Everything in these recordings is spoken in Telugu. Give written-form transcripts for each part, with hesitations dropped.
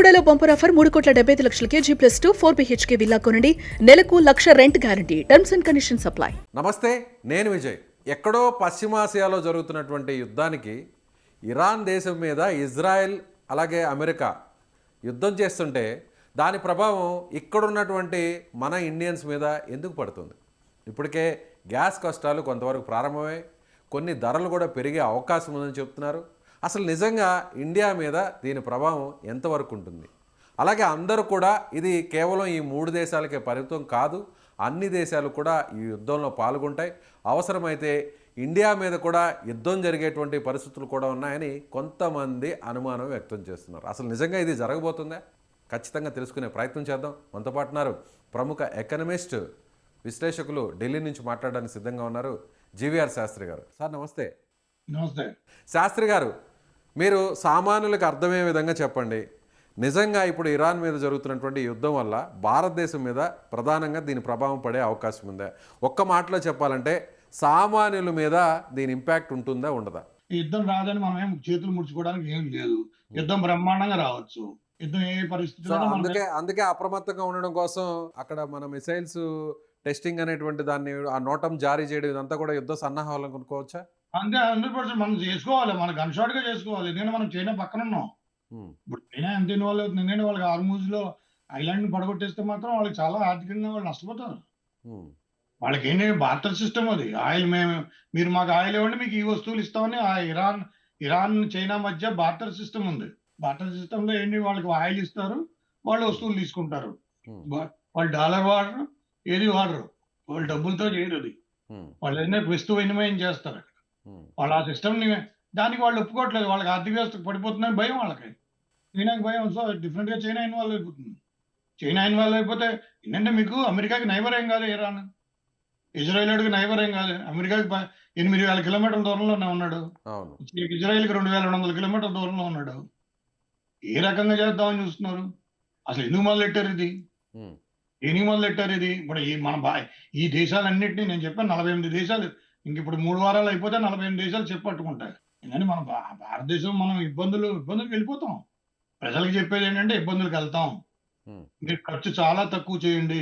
బెల్లంకొండలో bumper offer 3,75,00,000 G+2 4 BHK villa కొనండి. నెలకు 1,00,000 rent guarantee. Terms and conditions apply. నమస్తే, నేను విజయ్. ఎక్కడో పశ్చిమాసియాలో జరుగుతున్నటువంటి యుద్ధానికి ఇరాన్ దేశం మీద ఇజ్రాయెల్ అలాగే అమెరికా యుద్ధం చేస్తుంటే దాని ప్రభావం ఇక్కడున్నటువంటి మన ఇండియన్స్ మీద ఎందుకు పడుతుంది? ఇప్పటికే గ్యాస్ కష్టాలు కొంతవరకు ప్రారంభమై కొన్ని ధరలు కూడా పెరిగే అవకాశం ఉందని చెప్తున్నారు. అసలు నిజంగా ఇండియా మీద దీని ప్రభావం ఎంతవరకు ఉంటుంది? అలాగే అందరూ కూడా ఇది కేవలం ఈ 3 దేశాలకే పరిమితం కాదు, అన్ని దేశాలు కూడా ఈ యుద్ధంలో పాల్గొంటాయి. అవసరమైతే ఇండియా మీద కూడా యుద్ధం జరిగేటువంటి పరిస్థితులు కూడా ఉన్నాయని కొంతమంది అనుమానం వ్యక్తం చేస్తున్నారు. అసలు నిజంగా ఇది జరగబోతుందా? ఖచ్చితంగా తెలుసుకునే ప్రయత్నం చేద్దాం. మనతో పాటు ఉన్నారు ప్రముఖ ఎకనమిస్ట్, విశ్లేషకులు, ఢిల్లీ నుంచి మాట్లాడడానికి సిద్ధంగా ఉన్నారు జీవీఆర్ శాస్త్రి గారు. సార్ నమస్తే. నమస్తే శాస్త్రి గారు, మీరు సామాన్యులకు అర్థమయ్యే విధంగా చెప్పండి. నిజంగా ఇప్పుడు ఇరాన్ మీద జరుగుతున్నటువంటి యుద్ధం వల్ల భారతదేశం మీద ప్రధానంగా దీని ప్రభావం పడే అవకాశం ఉందా? ఒక్క మాటలో చెప్పాలంటే సామాన్యుల మీద దీని ఇంపాక్ట్ ఉంటుందా ఉండదా? ఈ యుద్ధం రాదని మనం ఏం చేతులు ముడుచుకోవడానికి ఏం లేదు. యుద్ధం బ్రహ్మాండంగా రావచ్చు. యుద్ధం ఏ పరిస్థితిలో అందుకే అప్రమత్తంగా ఉండడం కోసం అక్కడ మన మిసైల్స్ టెస్టింగ్ అనేటువంటి దాన్ని ఆ నోటం జారీ చేయడం ఇదంతా కూడా యుద్ధ సన్నాహాలను కొనుక్కోవచ్చా? అంతే 100% మనం చేసుకోవాలి. మన గన్ షాట్ గా చేసుకోవాలి. ఎందుకంటే మనం చైనా పక్కన ఉన్నాం. ఇప్పుడు చైనా ఎంత ఇన్వాల్వ్ అవుతుంది? ఎందుకంటే వాళ్ళకి హార్మూజ్ లో ఐలాండ్ పడగొట్టేస్తే మాత్రం వాళ్ళకి చాలా ఆర్థికంగా వాళ్ళు నష్టపోతారు. వాళ్ళకి ఏంటి బార్టర్ సిస్టమ్ అది. ఆయిల్ మీరు మాకు ఆయిల్ ఇవ్వండి, మీకు ఈ వస్తువులు ఇస్తామని ఆ ఇరాన్ చైనా మధ్య బార్టర్ సిస్టమ్ ఉంది. బార్టర్ సిస్టమ్ లో ఏంటి, వాళ్ళకి ఆయిల్ ఇస్తారు, వాళ్ళు వస్తువులు తీసుకుంటారు. వాళ్ళు డాలర్ వాడరు, ఏది వాడరు, వాళ్ళు డబ్బులతో చేయరు. అది వాళ్ళు ఏదైనా వస్తువు వినిమయం చేస్తారు. వాళ్ళు ఆ సిస్టమ్ని దానికి వాళ్ళు ఒప్పుకోవట్లేదు. వాళ్ళకి ఆర్థిక వ్యవస్థ పడిపోతుందని భయం వాళ్ళకి. చైనాకి భయం. సో డిఫరెంట్ గా చైనా ఇన్వాల్వ్ అయిపోతుంది. చైనా ఇన్వాల్వ్ అయిపోతే ఏంటంటే మీకు అమెరికాకి నైబర్ ఏం కాదు ఇరాన్, ఇజ్రాయెల్కి నైబర్ ఏం కాదు. అమెరికాకి 8,000 కిలోమీటర్ల దూరంలోనే ఉన్నాడు. ఇజ్రాయెల్కి 2,200 కిలోమీటర్ల దూరంలో ఉన్నాడు. ఏ రకంగా చేద్దామని చూస్తున్నారు? అసలు ఎందుకు మొదలెట్టారు ఇది? ఇప్పుడు ఈ దేశాలన్నింటినీ నేను చెప్పాను 48 దేశాలు. ఇంక ఇప్పుడు 3 వారాలు అయిపోతే 48 దేశాలు చెప్పట్టుకుంటాయి. కానీ మన భారతదేశం మనం ఇబ్బందులకు వెళ్ళిపోతాం. ప్రజలకు చెప్పేది ఏంటంటే ఇబ్బందులకు వెళ్తాం. మీరు ఖర్చు చాలా తక్కువ చేయండి.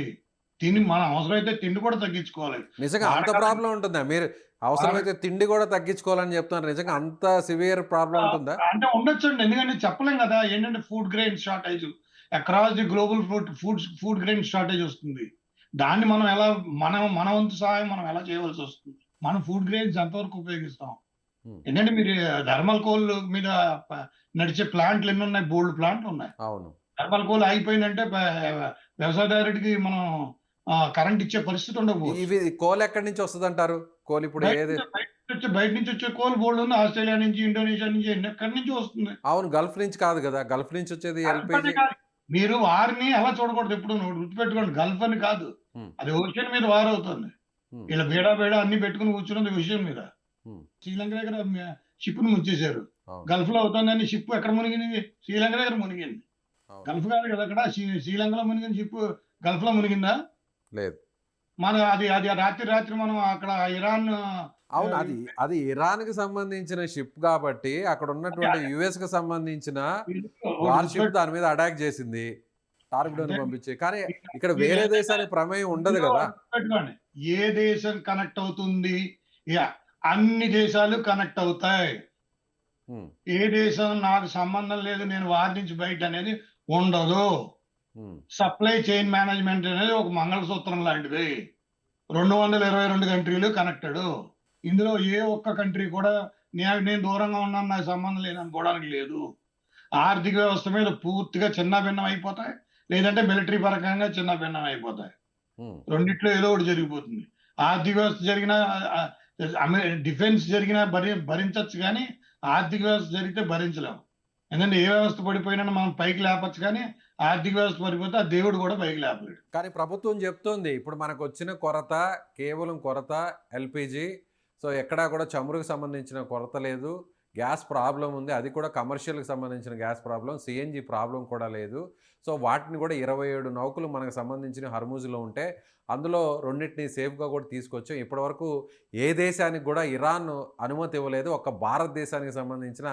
మనం అవసరమైతే తిండి కూడా తగ్గించుకోవాలి. నిజంగా అంత ప్రాబ్లం ఉంటుందా? మీరు అవసరమైతే తిండి కూడా తగ్గించుకోవాలని చెప్తున్నారు. నిజంగా అంత సివియర్ ప్రాబ్లం ఉంటుందా? అంటే ఉండొచ్చండి. ఎందుకంటే చెప్పలేం కదా. ఏంటంటే food grain shortage across the global food grain shortage వస్తుంది. దాన్ని మనం ఎలా మన వంతు సహాయం మనం ఎలా చేయవలసి వస్తుంది? మనం ఫుడ్ గ్రెయిన్స్ ఎంతవరకు ఉపయోగిస్తాం? ఎందుకంటే మీరు థర్మల్ కోల్ మీద నడిచే ప్లాంట్లు ఎన్ని ఉన్నాయి? బోల్డ్ ప్లాంట్లు ఉన్నాయి. అవును. థర్మల్ కోల్ అయిపోయిందంటే వ్యవసాయదారుడికి మనం కరెంట్ ఇచ్చే పరిస్థితి ఉండదు. ఇవి కోల్ ఎక్కడి నుంచి వస్తుంది అంటారు? కోల్ ఇప్పుడు బయట నుంచి వచ్చే కోల్ బోల్డ్ ఉంది. ఆస్ట్రేలియా నుంచి, ఇండోనేషియా నుంచి, ఎక్కడి నుంచి వస్తుంది? అవును, గల్ఫ్ నుంచి కాదు కదా. గల్ఫ్ నుంచి వచ్చేది ఎల్పిజి. మీరు వారిని అలా చూడకూడదు. ఎప్పుడు గుర్తుపెట్టుకోండి, గల్ఫ్ అని కాదు, అది ఓషన్ మీద వార్ అవుతుంది. ఇలా బేడా అన్ని పెట్టుకుని కూర్చున్నది విషయం మీద. శ్రీలంక దగ్గర షిప్ ను ముంచేశారు. గల్ఫ్ లో అవుతుందని షిప్ ఎక్కడ మునిగింది? శ్రీలంక దగ్గర మునిగింది. గల్ఫ్ కాదు కదా అక్కడ. శ్రీలంకలో మునిగిన షిప్ గల్ఫ్ లో మునిగిందా? లేదు. మన అది రాత్రి మనం అక్కడ ఇరాన్. అవును, అది ఇరాన్ కి సంబంధించిన షిప్ కాబట్టి అక్కడ ఉన్నటువంటి యుఎస్ కి సంబంధించిన వార్షిప్ దాని మీద అటాక్ చేసింది, టార్పిడోని పంపించి. కానీ ఇక్కడ వేరే దేశానికి ప్రమేయం ఉండదు కదా. ఏ దేశం కనెక్ట్ అవుతుంది? అన్ని దేశాలు కనెక్ట్ అవుతాయి. ఏ దేశం నాకు సంబంధం లేదు, నేను వారి నుంచి బయట అనేది ఉండదు. సప్లై చైన్ మేనేజ్మెంట్ అనేది ఒక మంగళసూత్రం లాంటిది. 222 కంట్రీలు కనెక్టెడ్. ఇందులో ఏ ఒక్క కంట్రీ కూడా నేను దూరంగా ఉన్నాను, నాకు సంబంధం లేదు అనుకోవడానికి లేదు. ఆర్థిక వ్యవస్థ మీద పూర్తిగా చిన్న భిన్నం అయిపోతాయి, లేదంటే మిలిటరీ పరంగా చిన్న భిన్నం అయిపోతాయి. రెండిట్లో ఏదో ఒకటి జరిగిపోతుంది. ఆర్థిక వ్యవస్థ జరిగినా, డిఫెన్స్ జరిగినా భరించవచ్చు, కానీ ఆర్థిక వ్యవస్థ జరిగితే భరించలేము. ఎందుకంటే ఏ వ్యవస్థ పడిపోయినా మనం పైకి లేపచ్చు, కానీ ఆర్థిక వ్యవస్థ పడిపోతే ఆ దేవుడు కూడా పైకి లేపలేడు. కానీ ప్రభుత్వం చెప్తోంది ఇప్పుడు మనకు వచ్చిన కొరత కేవలం కొరత ఎల్పిజి. సో ఎక్కడా కూడా చమురుకు సంబంధించిన కొరత లేదు. గ్యాస్ ప్రాబ్లం ఉంది, అది కూడా కమర్షియల్కి సంబంధించిన గ్యాస్ ప్రాబ్లం. సిఎన్జి ప్రాబ్లం కూడా లేదు. సో వాటిని కూడా 27 నౌకలు మనకు సంబంధించిన హర్మూజ్లో ఉంటే అందులో 2టిని సేఫ్గా కూడా తీసుకొచ్చాం. ఇప్పటివరకు ఏ దేశానికి కూడా ఇరాన్ అనుమతి ఇవ్వలేదు. ఒక భారతదేశానికి సంబంధించిన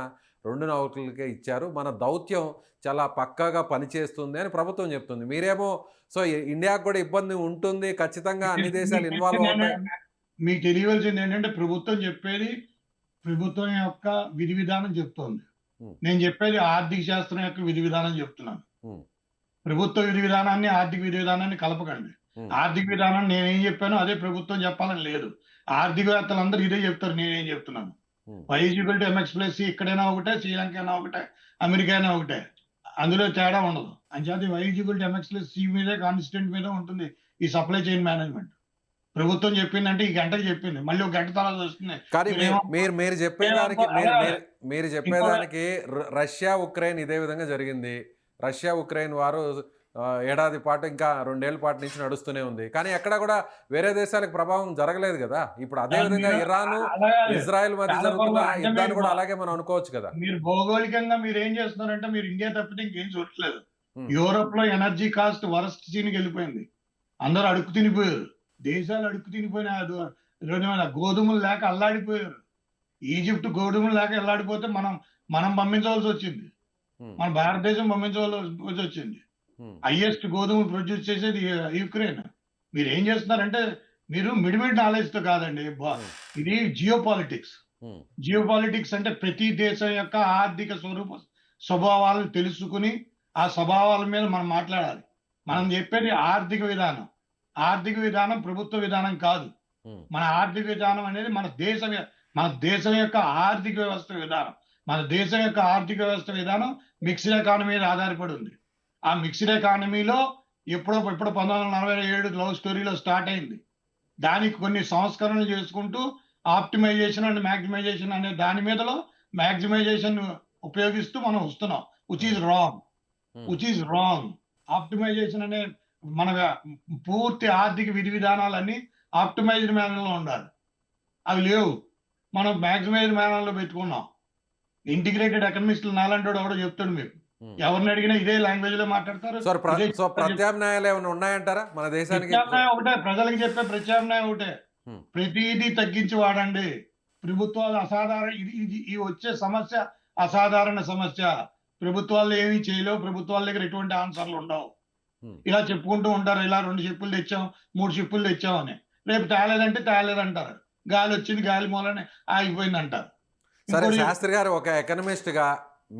2 నౌకలకే ఇచ్చారు. మన దౌత్యం చాలా పక్కాగా పనిచేస్తుంది అని ప్రభుత్వం చెప్తుంది. మీరేమో సో ఇండియాకు కూడా ఇబ్బంది ఉంటుంది. ఖచ్చితంగా అన్ని దేశాలు ఇన్వాల్వ్ అవుతాయి. మీకు తెలియవలసింది ఏంటంటే ప్రభుత్వం చెప్పేది ప్రభుత్వం యొక్క విధి విధానం చెప్తోంది. హ్మ్. నేను చెప్పేది ఆర్థిక శాస్త్రం యొక్క విధి విధానం చెప్తున్నాను. హ్మ్. ప్రభుత్వ విధి విధానాన్ని, ఆర్థిక విధి విధానాన్ని కలపకండి. హ్మ్. ఆర్థిక విధానం నేనేం చెప్పానో అదే ప్రభుత్వం చెప్పాలని లేదు. ఆర్థికవేత్తలందరూ ఇదే చెప్తారు, నేనేం చెప్తున్నాను. హ్మ్. Y=MX+C ఇక్కడైనా ఒకటే, శ్రీలంక అయినా ఒకటే, అమెరికా అయినా ఒకటే. అందులో తేడా ఉండదు. అంచేత Y=MX+C మీదే కాన్స్టెంట్ మీద ఉంటుంది ఈ సప్లై చైన్ మేనేజ్మెంట్. ప్రభుత్వం చెప్పిందంటే ఈ గంటకి చెప్పింది. మళ్ళీ ఒక గంట తర్వాత వస్తుంది. కానీ మీరేమో- మీరు చెప్పేదానికి అదే. మీరు చెప్పేదానికి రష్యా ఉక్రెయిన్ ఇదే విధంగా జరిగింది. రష్యా ఉక్రెయిన్ వారు ఏడాది పాటు ఇంకా 2 ఏళ్ల పాటు నుంచి నడుస్తూనే ఉంది. కానీ ఎక్కడ కూడా వేరే దేశాలకు ప్రభావం జరగలేదు కదా. ఇప్పుడు అదే విధంగా ఇరాన్, అలాగే ఇజ్రాయెల్ మధ్య చాలా జరుగుతున్న పనులు అంటే యుద్ధాన్ని కూడా మీరు- అలాగే మనం అనుకోవచ్చు కదా. మీరు భౌగోళికంగా మీరు ఏం చేస్తున్నారంటే మీరు ఇండియా తప్పితే ఇంకేం చూడట్లేదు. Hmm. యూరోప్ లో ఎనర్జీ కాస్ట్ వరస్ట్ సీన్కి వెళ్ళిపోయింది. అందరూ అడుక్కు తినిపోయారు. దేశాలు అడుక్కు తినిపోయిన గోధుమలు లేక అల్లాడిపోయారు. ఈజిప్ట్ గోధుమలు లేక అల్లాడిపోతే మనం పంపించవలసి వచ్చింది. Hmm. మన భారతదేశం పంపించవలసి వచ్చింది. Hmm. హైయెస్ట్ గోధుమలు ప్రొడ్యూస్ చేసేది యుక్రెయిన్. మీరు ఏం చేస్తున్నారంటే మీరు మిడిమిడ్ నాలెడ్జ్ తో కాదండి. ఇది geo politics. Hmm. Geo politics అంటే ప్రతి దేశం యొక్క ఆర్థిక స్వభావాలను తెలుసుకుని ఆ స్వభావాల మీద మనం మాట్లాడాలి. మనం చెప్పేది ఆర్థిక విధానం. ఆర్థిక విధానం ప్రభుత్వ విధానం కాదు. Hmm. మన ఆర్థిక విధానం అనేది మన దేశం యొక్క ఆర్థిక వ్యవస్థ విధానం. మన దేశం యొక్క ఆర్థిక వ్యవస్థ విధానం మిక్స్డ్ ఎకానమీ మీద ఆధారపడి ఉంది. ఆ మిక్స్డ్ ఎకానమీలో ఇప్పుడు 1947 లవ్ స్టోరీలో స్టార్ట్ అయింది. దానికి కొన్ని సంస్కరణలు చేసుకుంటూ ఆప్టిమైజేషన్ అండ్ మ్యాక్సిమైజేషన్ అనే దాని మీదలో మ్యాక్సిమైజేషన్ ఉపయోగిస్తూ మనం వస్తున్నాం. Which is wrong. ఆప్టిమైజేషన్ అనే మన పూర్తి ఆర్థిక విధి విధానాలన్నీ ఆప్టిమైజ్డ్ మేనర్లో ఉండాలి. అవి లేవు. మనం మ్యాక్సిమైజ్డ్ మేనర్లో పెట్టుకున్నాం. ఇంటిగ్రేటెడ్ ఎకనమిస్ట్ నాలంటి ఎవడో చెప్తాడు మీకు. Hmm. ఎవరిని అడిగినా ఇదే లాంగ్వేజ్ లో మాట్లాడతారు. సో ప్రత్యామ్నాయాలు ఏమైనా ఉన్నాయంటారా మన దేశానికి? ప్రత్యామ్నాయం ఒకటే, ప్రజలకు చెప్పే ప్రత్యామ్నాయం ఒకటే. Hmm. ప్రతిదీ తగ్గించి వాడండి. ప్రభుత్వాలు ఈ వచ్చే సమస్య అసాధారణ సమస్య. ప్రభుత్వాలు ఏమీ చేయలేవు. ప్రభుత్వాల దగ్గర ఎటువంటి ఆన్సర్లు ఉండవు. Hmm. ఇలా చెప్పుకుంటూ ఉంటారు. ఇలా 2 షిప్పులు తెచ్చాం, 3 షిప్పులు తెచ్చాం అని. రేపు తేలేదంటారు. గాలి వచ్చింది, గాలి మూలనే ఆగిపోయింది అంటారు. సరే ఇంకోటి- శాస్త్రి గారు, ఒక ఎకనమిస్ట్గా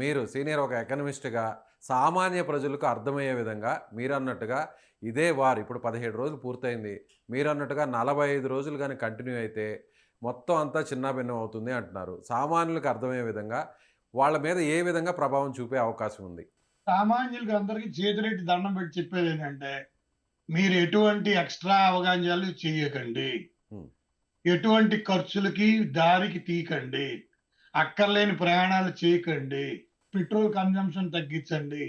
మీరు సీనియర్ ఒక ఎకనమిస్ట్గా సామాన్య ప్రజలకు అర్థమయ్యే విధంగా మీరు అన్నట్టుగా ఇదే వార్ ఇప్పుడు 17 రోజులు పూర్తయింది. మీరు అన్నట్టుగా 45 రోజులు కానీ కంటిన్యూ అయితే మొత్తం అంతా చిన్నాభిన్నం అవుతుంది అంటున్నారు. సామాన్యులకు అర్థమయ్యే విధంగా వాళ్ళ మీద ఏ విధంగా ప్రభావం చూపే అవకాశం ఉంది? సామాన్యులకి అందరికీ చేతులెట్టి దండం పెట్టి చెప్పేది ఏంటంటే మీరు ఎటువంటి ఎక్స్ట్రా అవగాహనలు చేయకండి. Hmm. ఎటువంటి ఖర్చులకి దారికి తీకండి. అక్కర్లేని ప్రయాణాలు చేయకండి. పెట్రోల్ కన్జంప్షన్ తగ్గించండి.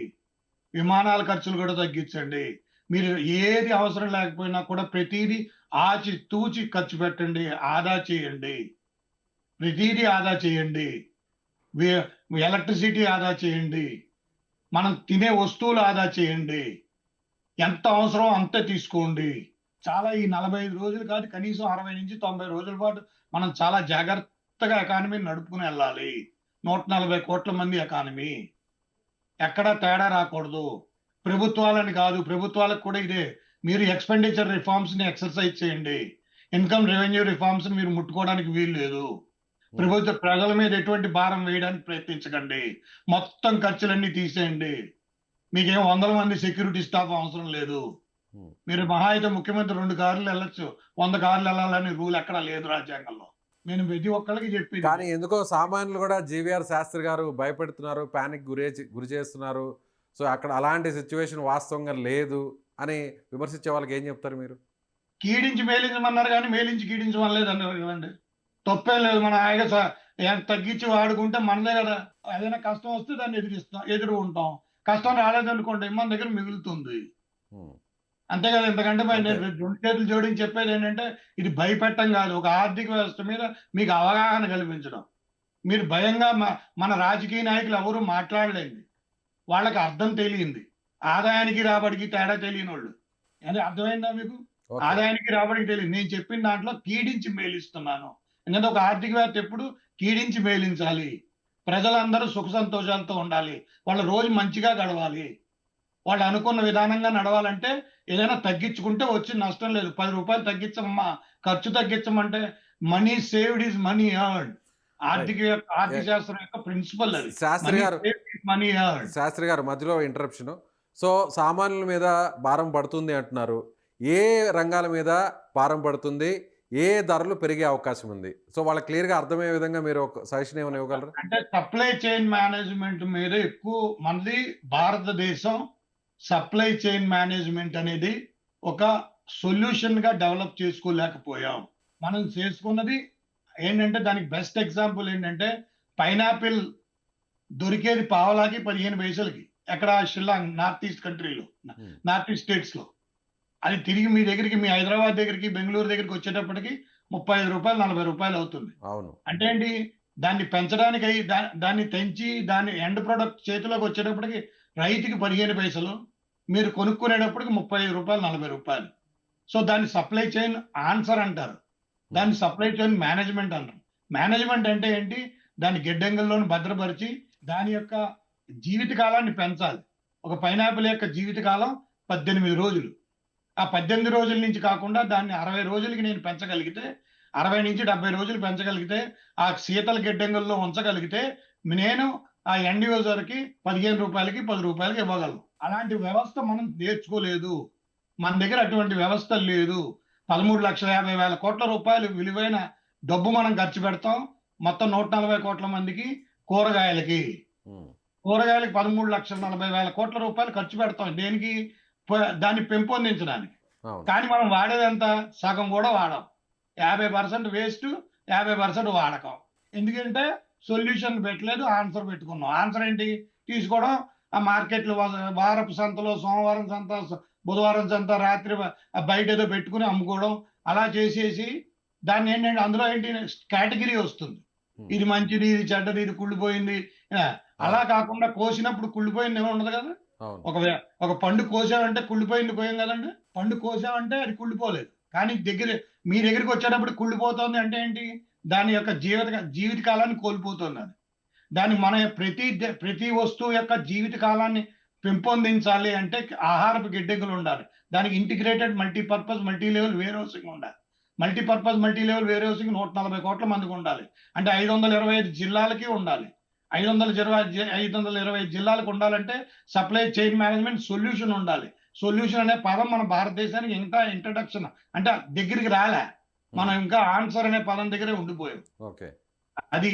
విమానాల ఖర్చులు కూడా తగ్గించండి. మీరు ఏది అవసరం లేకపోయినా కూడా ప్రతిదీ ఆచి తూచి ఖర్చు పెట్టండి. ఆదా చేయండి. ప్రతిదీ ఆదా చేయండి. ఎలక్ట్రిసిటీ ఆదా చేయండి. మనం తినే వస్తువులు ఆదా చేయండి. ఎంత అవసరం అంతే తీసుకోండి. చాలా ఈ 45 రోజులు కాదు, కనీసం 60 నుంచి 90 రోజుల పాటు మనం చాలా జాగ్రత్తగా ఎకానమీని నడుపుకుని వెళ్ళాలి. 140 కోట్ల మంది ఎకానమీ. ఎక్కడా తేడా రాకూడదు. ప్రభుత్వాలని కాదు, ప్రభుత్వాలకు కూడా ఇదే. మీరు ఎక్స్పెండిచర్ రిఫార్మ్స్ ని ఎక్సర్సైజ్ చేయండి. ఇన్కమ్ రెవెన్యూ రిఫార్మ్స్ ని మీరు ముట్టుకోవడానికి వీలు లేదు. ప్రజల మీద ఎటువంటి భారం వేయడానికి ప్రయత్నించకండి. మొత్తం ఖర్చులన్నీ తీసేయండి. మీకేం 100 మంది సెక్యూరిటీ స్టాఫ్ అవసరం లేదు. మీరు మహా అయితే ముఖ్యమంత్రి 2 కార్లు వెళ్ళొచ్చు, 100 కార్లు వెళ్ళాలని రూల్ ఎక్కడా లేదు రాజ్యాంగంలో. నేను ప్రతి ఒక్కరికి చెప్పి, కానీ ఎందుకో సామాన్యులు కూడా జీవీఆర్ శాస్త్రి గారు భయపెడుతున్నారు, ప్యానిక్ గురి చేస్తున్నారు. సో అక్కడ అలాంటి సిచ్యువేషన్ వాస్తవంగా లేదు అని విమర్శించే వాళ్ళకి ఏం చెప్తారు మీరు? కీడించి మేలించమన్నారు కానీ మేలించి కీడించమనలేదు అన్నారు కదండి. తప్పేం లేదు. మన హాయిగా తగ్గించి వాడుకుంటే మనదే కదా. ఏదైనా కష్టం వస్తే దాన్ని ఎదురు ఉంటాం. కష్టం రాలేదనుకోండి మన దగ్గర మిగులుతుంది. అంతే కదా. ఇంతకంటే నేను 2 చేతులు జోడించి చెప్పేది ఏంటంటే ఇది భయపెట్టం కాదు, ఒక ఆర్థిక వ్యవస్థ మీద మీకు అవగాహన కల్పించడం. మీరు భయంగా మన రాజకీయ నాయకులు ఎవరు మాట్లాడలేదు. వాళ్ళకి అర్థం తెలియంది. ఆదాయానికి రాబడికి తేడా తెలియని వాళ్ళు. అది అర్థమైందా మీకు? ఆదాయానికి రాబడికి తెలియదు. నేను చెప్పిన దాంట్లో కీడించి మేలిస్తున్నాను. ఎందుకంటే ఒక ఆర్థికవేత్త ఎప్పుడు కీడించి మేలించాలి. ప్రజలందరూ సుఖ సంతోషాలతో ఉండాలి. వాళ్ళు రోజు మంచిగా గడవాలి. వాళ్ళు అనుకున్న విధానంగా నడవాలంటే ఏదైనా తగ్గించుకుంటే వచ్చే నష్టం లేదు. రూ. 10 తగ్గించమ్మా, ఖర్చు తగ్గించమంటే money saved is money earned. ఆర్థిక శాస్త్రం యొక్క ప్రిన్సిపల్ అది. శాస్త్రి గారు మనీ ఎర్న్డ్. శాస్త్రి గారు మధ్యలో ఇంటరప్షన్. సో సామాన్యుల మీద భారం పడుతుంది అంటున్నారు. ఏ రంగాల మీద భారం పడుతుంది, ఏ ధరలు పెరిగే అవకాశం ఉంది? సో వాళ్ళకి క్లియర్గా అర్థమయ్యే విధంగా మీరు ఒక సజెషన్ ఏమైనా ఇవ్వగలరా? అంటే సప్లై చైన్ మేనేజ్మెంట్ మీద ఎక్కువ మనది భారతదేశం సప్లై చైన్ మేనేజ్మెంట్ అనేది ఒక సొల్యూషన్ గా డెవలప్ చేసుకోలేకపోయాం. మనం చేసుకున్నది ఏంటంటే దానికి బెస్ట్ ఎగ్జాంపుల్ ఏంటంటే పైనాపిల్ దొరికేది పావలాకి 15 పైసలకి. ఎక్కడ షిల్లాంగ్ నార్త్ ఈస్ట్ కంట్రీలో, నార్త్ ఈస్ట్ స్టేట్స్ లో. అది తిరిగి మీ దగ్గరికి, మీ హైదరాబాద్ దగ్గరికి, బెంగళూరు దగ్గరికి వచ్చేటప్పటికి రూ. 35 40 అవుతుంది. అవును. అంటే ఏంటి, దాన్ని పెంచడానికి దాన్ని తెంచి దాని ఎండ్ ప్రొడక్ట్ చేతిలోకి వచ్చేటప్పటికి రైతుకి 15 పైసలు, మీరు కొనుక్కునేటప్పటికి రూ. 35 40. సో దాన్ని సప్లై చైన్ ఆన్సర్ అంటారు. దాన్ని సప్లై చైన్ మేనేజ్మెంట్ అంటారు. మేనేజ్మెంట్ అంటే ఏంటి, దాన్ని గిడ్డంగుల్లోని భద్రపరిచి దాని యొక్క జీవిత కాలాన్ని పెంచాలి. ఒక పైనాపిల్ యొక్క జీవిత కాలం 18 రోజులు. ఆ 18 రోజుల నుంచి కాకుండా దాన్ని 60 రోజులకి నేను పెంచగలిగితే, 60 నుంచి 70 రోజులు పెంచగలిగితే, ఆ శీతల గిడ్డంగుల్లో ఉంచగలిగితే నేను ఆ ఎండ్ యూజర్‌కి రూ. 15కి రూ. 10 ఇవ్వగలను. అలాంటి వ్యవస్థ మనం నేర్చుకోలేదు. మన దగ్గర అటువంటి వ్యవస్థ లేదు. 13,50,000 కోట్ల రూపాయలు విలువైన డబ్బు మనం ఖర్చు పెడతాం. మొత్తం 140 కోట్ల మందికి కూరగాయలకి. కూరగాయలకి 13,40,000 కోట్ల రూపాయలు ఖర్చు పెడతాం. దేనికి? దాన్ని పెంపొందించడానికి. కానీ మనం వాడేదంతా సగం కూడా వాడం. 50% వేస్ట్, 50% వాడకం. ఎందుకంటే సొల్యూషన్ పెట్టలేదు, ఆన్సర్ పెట్టుకున్నాం. ఆన్సర్ ఏంటి? తీసుకోవడం, ఆ మార్కెట్లు వారపు సంతలో, సోమవారం సంత, బుధవారం సంత, రాత్రి బయట ఏదో పెట్టుకుని అమ్ముకోవడం. అలా చేసేసి దాన్ని ఏంటంటే అందులో ఏంటి కేటగిరీ వస్తుంది. ఇది మంచిది, ఇది చెడ్డది, ఇది కుళ్ళిపోయింది. అలా కాకుండా కోసినప్పుడు కుళ్ళిపోయింది ఏమో ఉండదు కదా. ఒక పండు కోసామంటే కుళ్ళిపోయింది పోయాం కదండి. పండు కోసామంటే అది కుళ్ళిపోలేదు. కానీ మీ దగ్గరికి వచ్చేటప్పుడు కుళ్ళిపోతుంది అంటే ఏంటి, దాని యొక్క జీవిత కాలాన్ని కోల్పోతుంది. అది దాని మన ప్రతి వస్తువు యొక్క జీవిత కాలాన్ని పెంపొందించాలి అంటే ఆహారపు గిడ్డంగులు ఉండాలి. దానికి integrated multipurpose multi level warehousing ఉండాలి. Multipurpose multi level warehousing 140 కోట్ల మందికి ఉండాలి. అంటే 525 జిల్లాలకి ఉండాలి. 525 జిల్లాలకు ఉండాలంటే సప్లై చైన్ మేనేజ్మెంట్ సొల్యూషన్ ఉండాలి. సొల్యూషన్ అనే పదం మన భారతదేశానికి ఇంకా ఇంట్రడక్షన్ అంటే దగ్గరికి రాలే. మనం ఇంకా ఆన్సర్ అనే పదం దగ్గరే ఉండిపోయాం. అది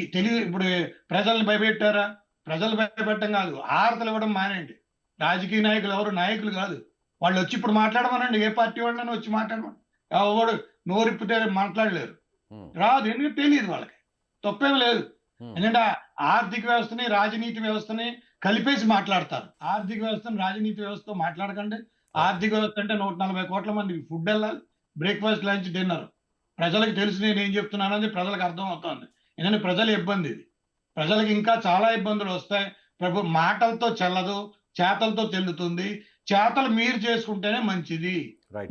ఇప్పుడు ప్రజల్ని భయపెట్టారా? ప్రజలు భయపెట్టడం కాదు, ఆర్తలు ఇవ్వడం మానేయండి. రాజకీయ నాయకులు ఎవరు నాయకులు కాదు. వాళ్ళు వచ్చి ఇప్పుడు మాట్లాడమనండి, ఏ పార్టీ వాళ్ళని వచ్చి మాట్లాడమని. ఎవడు నోరిప్పితే మాట్లాడలేరు, రాదు. ఎందుకంటే తెలియదు వాళ్ళకి. తప్పేం లేదు. ఎందుకంటే ఆర్థిక వ్యవస్థని రాజనీతి వ్యవస్థని కలిపేసి మాట్లాడతారు. ఆర్థిక వ్యవస్థని రాజనీతి వ్యవస్థతో మాట్లాడకండి. ఆర్థిక వ్యవస్థ అంటే 140 కోట్ల మందికి ఫుడ్ వెళ్ళాలి, బ్రేక్ఫాస్ట్, లంచ్, డిన్నర్. ప్రజలకు తెలిసి నేను ఏం చెప్తున్నానని ప్రజలకు అర్థం అవుతుంది. ఎందుకంటే ప్రజల ఇబ్బంది ఇది. ప్రజలకు ఇంకా చాలా ఇబ్బందులు వస్తాయి. మాటలతో చెల్లదు, చేతలతో చెల్లుతుంది. చేతలు మీరు చేసుకుంటేనే మంచిది.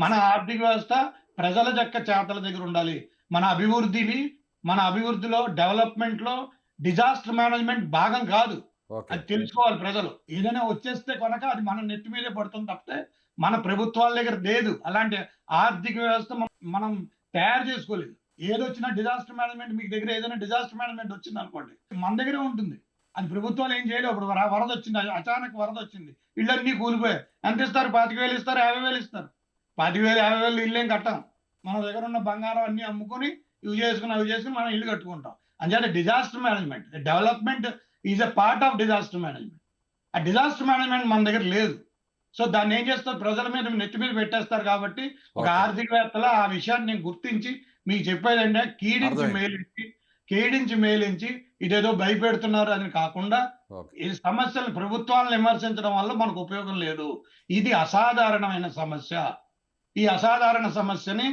మన ఆర్థిక వ్యవస్థ ప్రజల యొక్క చేతల దగ్గర ఉండాలి. మన అభివృద్ధిలో, డెవలప్మెంట్ లో డిజాస్టర్ మేనేజ్మెంట్ భాగం కాదు. అది తెలుసుకోవాలి ప్రజలు. ఏదైనా వచ్చేస్తే కనుక అది మన నెత్తి మీదే పడుతుంది తప్పితే మన ప్రభుత్వాల దగ్గర లేదు. అలాంటి ఆర్థిక వ్యవస్థ మనం తయారు చేసుకోలేదు. ఏదొచ్చినా డిజాస్టర్ మేనేజ్మెంట్, మీకు దగ్గర ఏదైనా డిజాస్టర్ మేనేజ్మెంట్ వచ్చింది అనుకోండి, మన దగ్గరే ఉంటుంది. అది ప్రభుత్వాలు ఏం చేయలేవు. ఇప్పుడు వరద వచ్చింది, అచానక్ వరద వచ్చింది, ఇళ్ళన్నీ కూలిపోయాయి. ఎంత ఇస్తారు? 25,000 ఇస్తారు, 50,000 ఇస్తారు. 10,000 50,000 ఇల్లు ఏం కట్టాం. మన దగ్గర ఉన్న బంగారం అన్ని అమ్ముకొని ఇవి చేసుకుని మనం ఇల్లు కట్టుకుంటాం. అంచేత disaster management, development is a part of disaster management. ఆ డిజాస్టర్ మేనేజ్మెంట్ మన దగ్గర లేదు. సో దాన్ని ఏం చేస్తారు, ప్రజల మీద నెత్తి మీద పెట్టేస్తారు. కాబట్టి ఒక ఆర్థికవేత్తలా ఆ విషయాన్ని నేను గుర్తించి మీకు చెప్పేది అంటే కేడించి మేలించి ఇదేదో భయపెడుతున్నారు అని కాకుండా ఈ సమస్యలు ప్రభుత్వాలను విమర్శించడం వల్ల మనకు ఉపయోగం లేదు. ఇది అసాధారణమైన సమస్య. ఈ అసాధారణ సమస్యని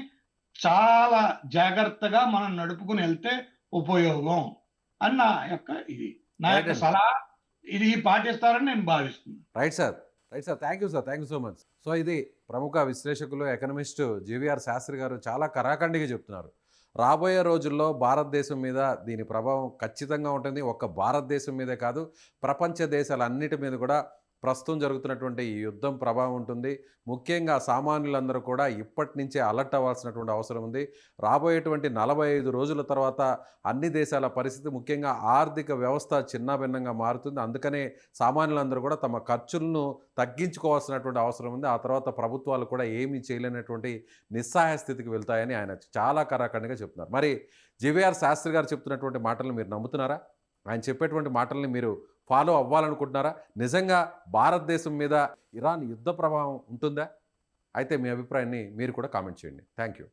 చాలా జాగ్రత్తగా మనం నడుపుకుని వెళ్తే ఉపయోగం అని నా యొక్క సలహా. ఇది పాటిస్తారని నేను భావిస్తున్నాను. Right sir. Thank you so much. So ఇది ప్రముఖ విశ్లేషకులు, ఎకనమిస్ట్ జీవీఆర్ శాస్త్రి గారు చాలా కరాఖండిగా చెప్తున్నారు. రాబోయే రోజుల్లో భారతదేశం మీద దీని ప్రభావం ఖచ్చితంగా ఉంటుంది. ఒక్క భారతదేశం మీదే కాదు, ప్రపంచ దేశాలన్నిటి మీద కూడా ప్రస్తుతం జరుగుతున్నటువంటి ఈ యుద్ధం ప్రభావం ఉంటుంది. ముఖ్యంగా సామాన్యులందరూ కూడా ఇప్పటి నుంచే అలర్ట్ అవ్వాల్సినటువంటి అవసరం ఉంది. రాబోయేటువంటి 45 రోజుల తర్వాత అన్ని దేశాల పరిస్థితి, ముఖ్యంగా ఆర్థిక వ్యవస్థ చిన్నాభిన్నంగా మారుతుంది. అందుకనే సామాన్యులందరూ కూడా తమ ఖర్చులను తగ్గించుకోవాల్సినటువంటి అవసరం ఉంది. ఆ తర్వాత ప్రభుత్వాలు కూడా ఏమీ చేయలేనటువంటి నిస్సహాయ స్థితికి వెళ్తాయని ఆయన చాలా కరాఖండిగా చెప్తున్నారు. మరి జీవీఆర్ శాస్త్రి గారు చెప్తున్నటువంటి మాటలను మీరు నమ్ముతున్నారా? ఆయన చెప్పేటువంటి మాటల్ని మీరు ఫాలో అవ్వాలనుకుంటున్నారా? నిజంగా భారతదేశం మీద ఇరాన్ యుద్ధ ప్రభావం ఉంటుందా? అయితే మీ అభిప్రాయాన్ని మీరు కూడా కామెంట్ చేయండి. Thank you.